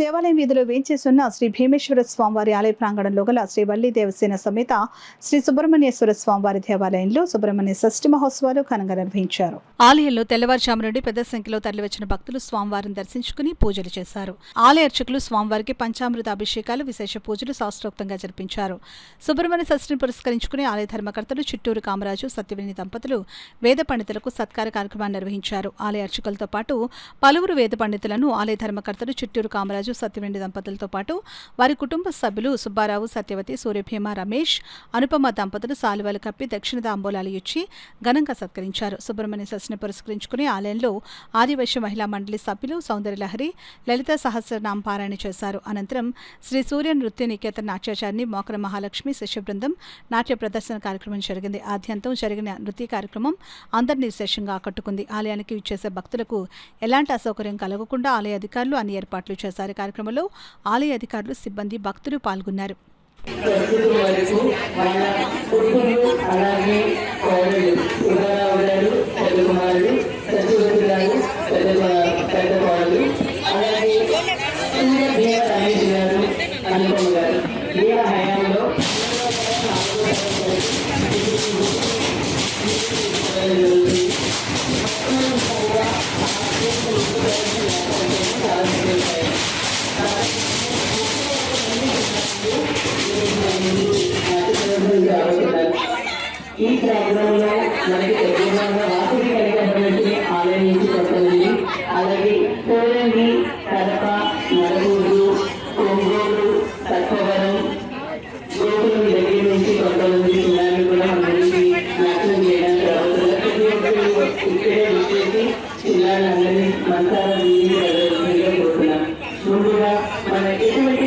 దేవాలయం వీధిలో వేంచేస్తున్న శ్రీ భీమేశ్వర స్వామివారి ఆలయ ప్రాంగణంలో గల శ్రీ వల్లి దేవసేన సమేత శ్రీ సుబ్రహ్మణ్యేశ్వర స్వామివారి దేవాలయంలో సుబ్రహ్మణ్య షష్ఠి మహోత్సవాలు ఘనంగా నిర్వహించారు. ఆలయంలో తెల్లవారుజాము నుండి పెద్ద సంఖ్యలో తరలివచ్చిన భక్తులు స్వామివారిని దర్శించుకుని పూజలు చేశారు. ఆలయ అర్చకులు స్వామివారికి పంచామృత అభిషేకాలు, విశేష పూజలు శాస్త్రోక్తంగా జరిపించారు. సుబ్రహ్మణ్య షష్ఠిని పురస్కరించుకుని ఆలయ ధర్మకర్తలు చిట్టూరు కామరాజు, సత్యవేణి దంపతులు వేద పండితులకు సత్కార కార్యక్రమాన్ని నిర్వహించారు. ఆలయ అర్చకులతో పాటు పలువురు వేద పండితులను ఆలయ ధర్మకర్తలు చిట్టూరు కామరాజు, సత్యవేణి దంపతులతో పాటు వారి కుటుంబ సభ్యులు సుబ్బారావు, సత్యవతి, సూర్యభీమ, రమేష్, అనుపమ దంపతులు సాలువలు కప్పి దక్షిణ తాంబూలాలు ఇచ్చి ఘనంగా సత్కరించారు. సుబ్రహ్మణ్య షష్ఠిని పురస్కరించుకుని ఆలయంలో ఆదివైశ్య మహిళా మండలి సభ్యులు సౌందర్యలహరి, లలిత సహస్రనామ పారాయణ చేశారు. అనంతరం శ్రీ సూర్య నృత్య నికేతన్ నాట్యాచారిణి మోకర మహాలక్ష్మి శిష్య బృందం నాట్య ప్రదర్శన కార్యక్రమం జరిగింది. ఆద్యంతం జరిగిన నృత్య కార్యక్రమం అందరినీ విశేషంగా ఆకట్టుకుంది. ఆలయానికి విచ్చేసే భక్తులకు ఎలాంటి అసౌకర్యం కలగకుండా ఆలయ అధికారులు అన్ని ఏర్పాట్లు చేశారు. కార్యక్రమంలో ఆలయ అధికారులు, సిబ్బంది, భక్తులు పాల్గొన్నారు. ఈ ప్రోగ్రాంలో మనకి తెలంగాణ వాసవి కళాకారులకి ఆలయం నుంచి వస్తుంది. అలాగే కోరంగి, కడప, మరగూరు, ఒంగోలు, సర్పవరం, గోకులం దగ్గర నుంచి కొంతమంది పిల్లలు కూడా మనకి నాట్యం చేయడానికి రాబోతున్నారు. ఇక్కడే వచ్చేసి పిల్లలందరినీ మంత్రాల కోరుతున్నాం. ముందుగా మన ఎటువంటి